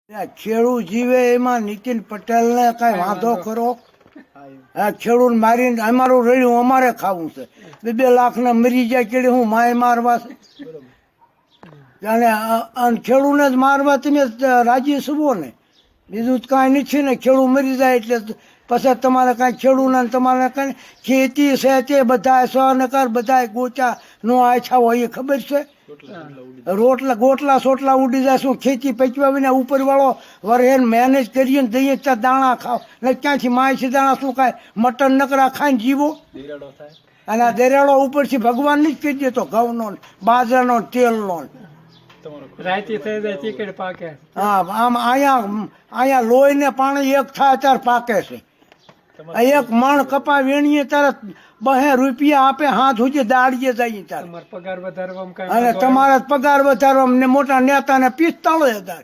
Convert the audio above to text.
ખેડૂત જીવે એમાં નીતિન પટેલ ને કઈ વાંધો ખરો? ખેડૂત મારીને અમારું રડ્યું અમારે ખાવું છે. 2 લાખ ને મરી જાય કેડી હું માય મારવા છે અને ખેડૂતને જ મારવા તમે રાજી છો ને? બીજું કાંઈ નથી ને. ખેડૂત મરી જાય એટલે પછી તમારે કાંઈ ખેડૂતને તમારે કાંઈ ખેતી છે તે બધા સહનકાર બધા ગોચા નો આછા હોય એ ખબર છે? ગોટલા સોટલા ઉડી જાય. શું ખેતી પચવા વિના ઉપર વાળો વરે મેનેજ કરીએ ને દઈએ ત્યાં દાણા ખાવ ને ક્યાંથી માયથી દાણા શું કાંઈ મટન નકરા ખાઈને જીવો? અને આ દરેડો ઉપરથી ભગવાન નહીં જ કરી દેતો ઘઉંનો બાજરાનો તેલનો. હા આમ અહીંયા લોહી ને પાણી એક થાય ત્યારે પાકે છે. એક મણ કપા વેણીએ ત્યારે 2 રૂપિયા આપે હાથ સુધી દાડીએ જઈએ ત્યારે. અને તમારા પગાર વધારવા મોટા નેતાને 45,000